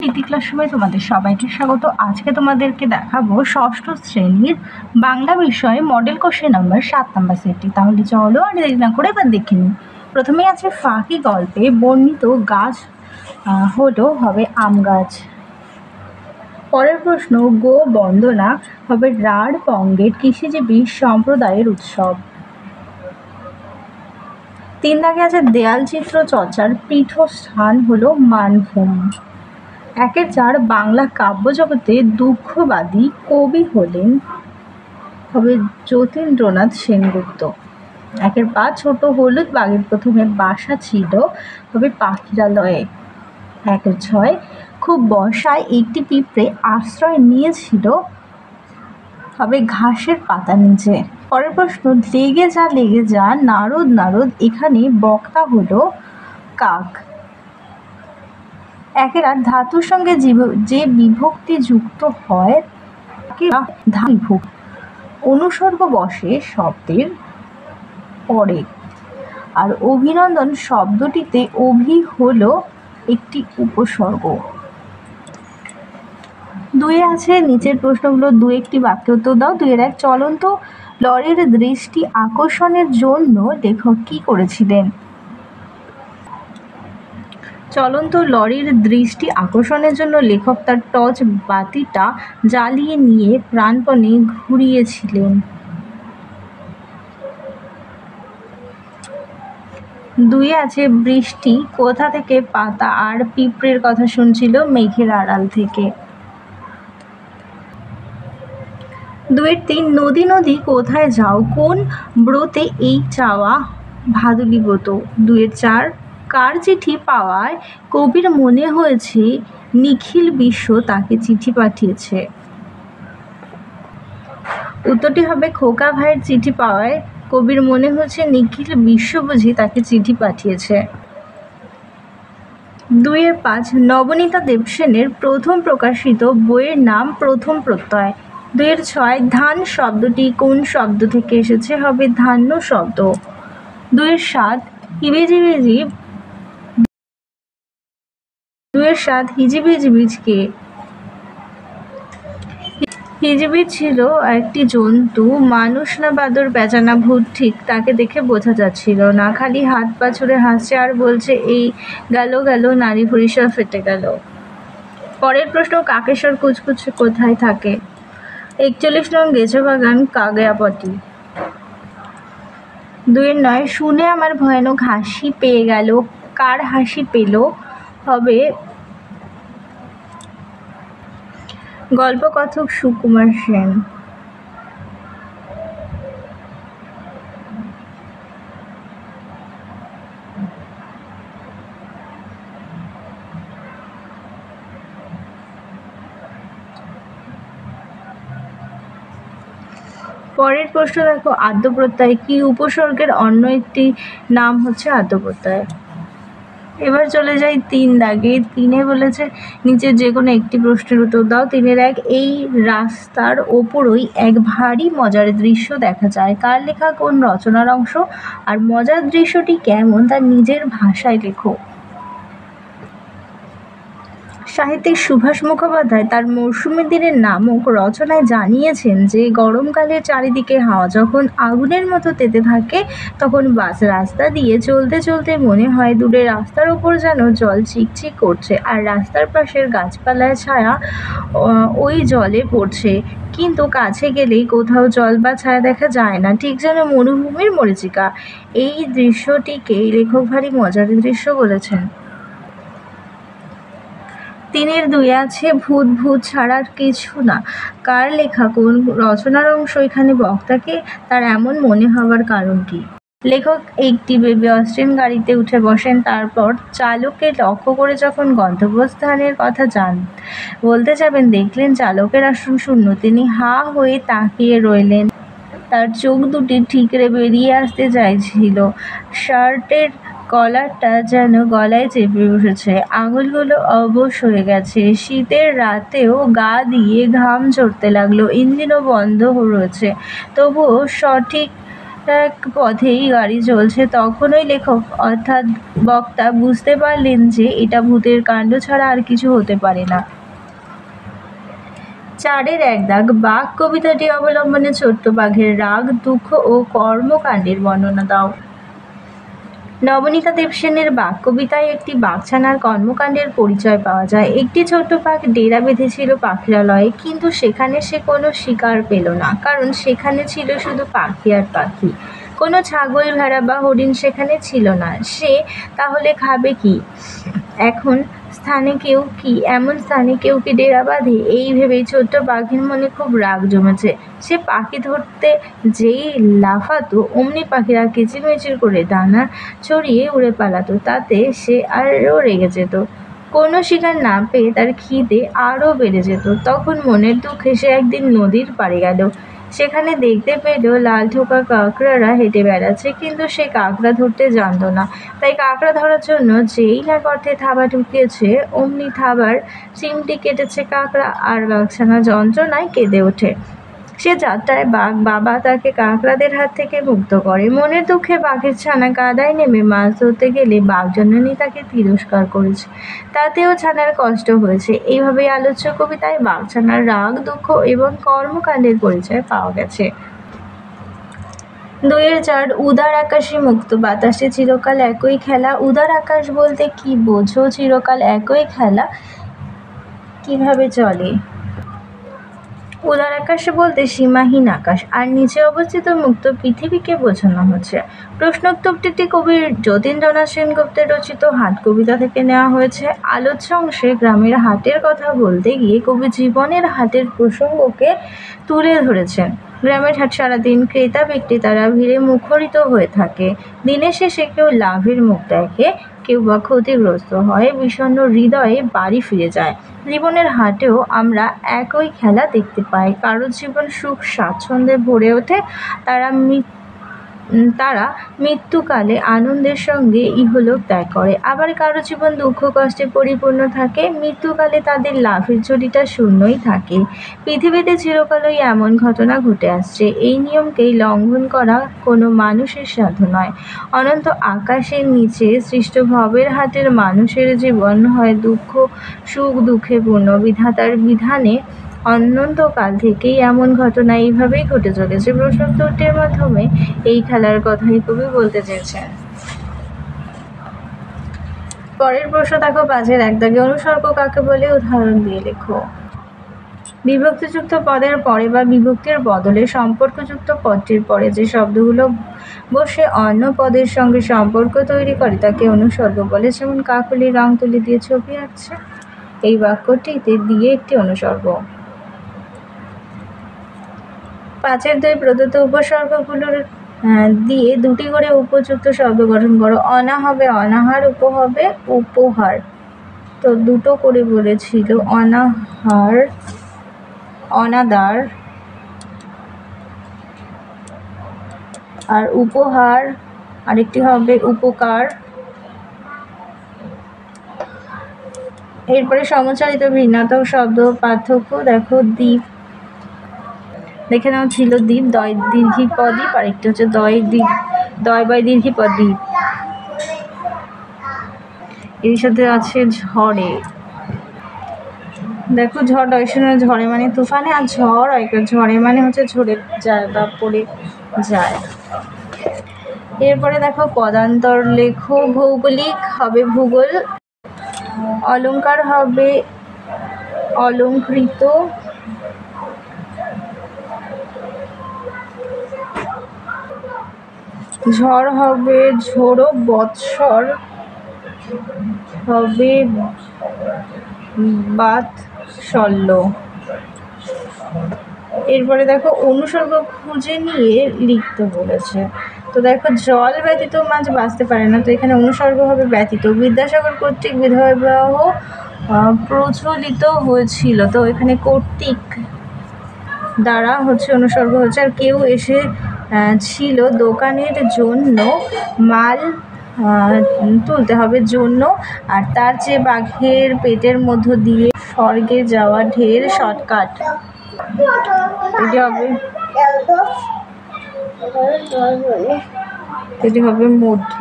PT ক্লাসরুমে তোমাদের সবাইকে স্বাগত। আজকে তোমাদেরকে দেখাবো ষষ্ঠ শ্রেণীর বাংলা বিষয়ে মডেল কোশ্চেন নাম্বার 7 নাম্বার সেটটি। তাহলে চলো আর দেরি না করে এবার দেখে নিই। প্রথমে আছে ফাঁকি গল্পে বর্ণিত গাছ হবে আম গাছ। পরের প্রশ্ন, গো বন্দনা হবে রাঢ় বঙ্গের কৃষিজীবী সম্প্রদায়ের উৎসব। 3 দাগে আছে দেয়াল চিত্র চর্চার পীঠস্থান হলো মানভূম। 1-4 বাংলা কাব্যজগতে দুঃখবাদী কবি হলেন হবে যতীন্দ্রনাথ সেনগুপ্ত। 1-5 ছোট হলুদ বাঘের প্রথমে বাসা ছিল হবে পাখিরালয়ে। 1-6 খুব বর্ষায় একটি পিঁপড়ে আশ্রয় নিয়েছিল হবে ঘাসের পাতা নিচে। পরের প্রশ্ন, লেগে যা নারদ নারদ, এখানে বক্তা হলো কাক। 1-8 ধাতুর সঙ্গে যে বিভক্তি যুক্ত হয় তাকে বিভক্তি। অনুসর্গ বসে শব্দের পরে। আর অভিনন্দন শব্দটিতে অভি হলো একটি উপসর্গ। 2 আছে নিচের প্রশ্নগুলো 2-1 বাক্যে উত্তর দাও। 2-1 চলন্ত লরির দৃষ্টি আকর্ষণের জন্য লেখক কি করেছিলেন? চলন্ত লরির দৃষ্টি আকর্ষণের জন্য লেখক তার টর্চ বাতিটা জ্বালিয়ে নিয়ে প্রাণপণে ঘুরিয়েছিলেন। 2 আছে বৃষ্টি কোথা থেকে পাতা আর পিঁপড়ের কথা শুনছিল? মেঘের আড়াল থেকে। 2-3 নদী নদী কোথায় যাও, কোন ব্রতে এই চাওয়া ভাদুলি ব্রত। 2-4 কার চিঠি পাওয়ায় কবির মনে হয়েছে নিখিল বিশ্ব তাকে চিঠি পাঠিয়েছে? উত্তরটি হবে খোকা ভাইয়ের চিঠি পাওয়ায় কবির মনে হয়েছে নিখিল বিশ্ব বুঝি তাকে চিঠি পাঠিয়েছে। 2-5 নবনীতা দেবসেনের প্রথম প্রকাশিত বইয়ের নাম প্রথম প্রত্যয়। 2-6 ধান শব্দটি কোন শব্দ থেকে এসেছে? হবে ধান্য শব্দ। 2-7 হিজিবিজ কে? হিজিবিজ ছিল একটি জন্তু, মানুষ না বাদর পেঁচা না ভূত ঠিক তাকে দেখে বোঝা যাচ্ছিল না, খালি হাত পা ছুড়ে হাসছে আর বলছে এই গেল নারী পরিসর ফেটে গেল। পরের প্রশ্ন, কাকেশ্বর কুচকুচে কোথায় থাকে? 41 নং গেছো বাগান কাগয়াপটি। 2-9 শুনে আমার ভয়ানক হাসি পেয়ে গেল, কার হাসি পেল? হবে গল্পকথক সুকুমার সেন। পরের প্রশ্ন দেখো, আদ্যপ্রত্যয় কি? উপসর্গের অন্য একটি নাম হচ্ছে আদ্যপ্রত্যয়। এবার চলে যাই 3 দাগে। 3-এ বলেছে নিচে যে কোনো একটি প্রশ্নের উত্তর দাও। 3-1 এই রাস্তার ওপরই এক ভারী মজার দৃশ্য দেখা যায়, কার লেখা কোন রচনার অংশ? আর মজার দৃশ্যটি কেমন তার নিজের ভাষায় লেখো। সাহিত্যিক সুভাষ মুখোপাধ্যায় তার মরশুমী দিনের নামক রচনায় জানিয়েছেন যে গরমকালে চারিদিকে হাওয়া যখন আগুনের মতো তেতে থাকে তখন রাস্তা দিয়ে চলতে চলতে মনে হয় দূরে রাস্তার ওপর যেন জল চিকচিক করছে আর রাস্তার পাশের গাছপালার ছায়া ওই জলে পড়ছে, কিন্তু কাছে গেলেই কোথাও জল বা ছায়া দেখা যায় না, ঠিক যেন মরুভূমির মরীচিকা। এই দৃশ্যটিকে লেখক ভারী মজার দৃশ্য বলেছেন। 3-2 আছে ভূত ছাড়া কিছু না, কার লেখা কোন রচনার অংশ? এখানে বক্তাকে তার এমন মনে হওয়ার কারণ কি? লেখক একটি বেবি অস্ট্রিন গাড়িতে উঠে বসেন, তারপর চালককে লক্ষ্য করে যখন গন্তব্যস্থানের কথা বলতে যাবেন দেখলেন চালকের আসন শূন্য। তিনি হা হয়ে তাকিয়ে রইলেন, তার চোখ দুটি ঠিকরে বেরিয়ে আসতে চাইছিল, শার্টের কলারটা যেন গলায় চেপে বসেছে, আঙুলগুলো অবশ হয়ে গেছে, শীতের রাতেও গা দিয়ে ঘাম ঝরতে লাগলো, ইঞ্জিনও বন্ধ রয়েছে, তবুও সঠিক এক পথেই গাড়ি চলছে। তখনই লেখক অর্থাৎ বক্তা বুঝতে পারলেন যে এটা ভূতের কাণ্ড ছাড়া আর কিছু হতে পারে না। 4-এর 1 দাগ। বাঘ কবিতাটি অবলম্বনে ছোট্ট বাঘের রাগ, দুঃখ ও কর্মকাণ্ডের বর্ণনা দাও। নবনীতা দেবসেনের বাঘ কবিতায় একটি বাঘছানার কর্মকাণ্ডের পরিচয় পাওয়া যায়। একটি ছোট্ট বাঘ ডেরা বেঁধেছিল পাখিরালয়ে, কিন্তু সেখানে সে কোনো শিকার পেল না, কারণ সেখানে ছিল শুধু পাখি আর পাখি। কোনো ছাগল, ভেড়া বা হরিণ সেখানে ছিল না। সে তাহলে খাবে কি? এমন স্থানে কেউ কি ডেরা বাঁধে? এই ভেবেই ছোট্ট বাঘের মনে খুব রাগ জমেছে। সে পাখি ধরতে যেই লাফাতো, অমনি পাখিরা কিচিরমিচির করে দানা ছড়িয়ে উড়ে পালাতো। তাতে সে আরও রেগে যেত। কোনো শিকার না পেয়ে তার খিদে আরও বেড়ে যেত। তখন মনের দুঃখে সে একদিন নদীর পাড়ে গেল। সেখানে দেখতে পেল লাল ঠোকা কাঁকড়ারা হেঁটে বেড়াচ্ছে, কিন্তু সে কাঁকড়া ধরতে জানত না। তাই কাঁকড়া ধরার জন্য যেই না গর্তে থাবা ঢুকিয়েছে, অমনি থাবার চিমটি কেটেছে কাঁকড়া, আর বাঘছানা যন্ত্রণায় কেঁদে ওঠে। সে যাত্রায় বাঘ বাবা তাকে কাঁকড়াদের হাত থেকে মুক্ত করে। মনের দুঃখে বাঘের ছানা কাদায় নেমে মাছ ধরতে গেলে বাঘজননী তাকে তিরস্কার করেছে। তাতেও ছানার কষ্ট হয়েছে। এইভাবেই আলোচ্য কবিতায় বাঘছানার রাগ, দুঃখ এবং কর্মকাণ্ডের পরিচয় পাওয়া গেছে। 2-এর 4। উদার আকাশে মুক্ত বাতাসে চিরকাল একই খেলা। উদার আকাশ বলতে কি বোঝো? চিরকাল একই খেলা কিভাবে চলে? উদার আকাশ বলতে সীমাহীন আকাশ আর নিচে অবস্থিত মুক্ত পৃথিবীকে বোঝানো হচ্ছে। প্রশ্নোত্তরটি কবি যতীন্দ্রনাথ সেনগুপ্তের রচিত হাট কবিতা থেকে নেওয়া হয়েছে। আলোচ্য অংশে গ্রামের হাটের কথা বলতে গিয়ে কবি জীবনের হাটের প্রসঙ্গকে তুলে ধরেছেন। গ্রামের হাট সারাদিন ক্রেতা বিক্রেতারা ভিড়ে মুখরিত হয়ে থাকে। দিনের শেষে কেউ লাভের মুখ দেখে, কেউ বা ক্ষতিগ্রস্ত হয়ে বিষণ্ণ হৃদয়ে বাড়ি ফিরে যায়। জীবনের হাটেও আমরা একই খেলা দেখতে পাই। কারো জীবন সুখ স্বাচ্ছন্দ্যে ভরে ওঠে, তারা মৃত্যুকালে আনন্দের সঙ্গে ইহলোক ত্যাগ করে। আবার কারো জীবন দুঃখ কষ্টে পরিপূর্ণ থাকে, মৃত্যুকালে তাদের লাভের ঝুলিটা শূন্যই থাকে। পৃথিবীতে চিরকালই এমন ঘটনা ঘটে আসছে। এই নিয়মকেই লঙ্ঘন করা কোনো মানুষের সাধ্য নয়। অনন্ত আকাশের নিচে সৃষ্ট ভবের হাটের মানুষের জীবন হয় সুখ দুঃখে পূর্ণ। বিধাতার বিধানে অনন্তকাল থেকেই এমন ঘটনা এইভাবেই ঘটে চলেছে। প্রশ্নোত্তরটির মাধ্যমে এই খেলার কথাই কবি বলতে চেয়েছেন। পরের প্রশ্ন দেখো 5-এর 1 দাগে। অনুসর্গ কাকে বলে? উদাহরণ দিয়ে লেখো। বিভক্তিযুক্ত পদের পরে বা বিভক্তির বদলে সম্পর্কযুক্ত পদটির পরে যে শব্দগুলো বসে অন্য পদের সঙ্গে সম্পর্ক তৈরি করে তাকে অনুসর্গ বলে। যেমন কাকলি রং তুলি দিয়ে ছবি আঁকছে, এই বাক্যটিতে দিয়ে একটি অনুসর্গ। 5-এর 2 প্রদত্ত উপসর্গগুলোর দিয়ে দুটি করে উপযুক্ত শব্দ গঠন করো। অনা হবে অনাহার, উপ হবে উপহার। তো দুটো করে বলেছিল, অনাহার অনাদার আর উপহার আরেকটি হবে উপকার। এরপরে সমচালিত ভিন্নাত্মক শব্দ পার্থক্য দেখো। দ্বীপ দেখে নাও, ছিল দ্বীপ, দয় দীর্ঘিপদ দ্বীপ, আরেকটি হচ্ছে দয় বাই দীর্ঘিপদ দ্বীপ। এর সাথে আছে ঝড়ে, দেখো ঝড় দর্শনে ঝড়ে মানে তুফানে, আর ঝড়ে মানে হচ্ছে ঝরে যায় বা পড়ে যায়। এরপরে দেখো পদান্তর লেখো। ভৌগোলিক হবে ভূগোল, অলংকার হবে অলংকৃত, ঝড় হবে ঝোড়ো, বৎসর হবে বাৎসল্য। এরপরে দেখো অনুসর্গ খুঁজে নিয়ে লিখতে বলেছে। তো দেখো জল ব্যতীত মাছ বাঁচতে পারে না, তো এখানে অনুসর্গ হবে ব্যতীত। বিদ্যাসাগর কর্তৃক বিধবা প্রচলিত হয়েছিল, তো এখানে কর্তৃক দ্বারা হচ্ছে অনুসর্গ হচ্ছে। আর কেউ এসে ছিল দোকানের জন্য, মাল তুলতে হবে জন্য, আর তার চেয়ে বাঘের পেটের মধ্য দিয়ে স্বর্গে যাওয়া ঢের শর্টকাট। এটি হবে এটি হবে মধ্য।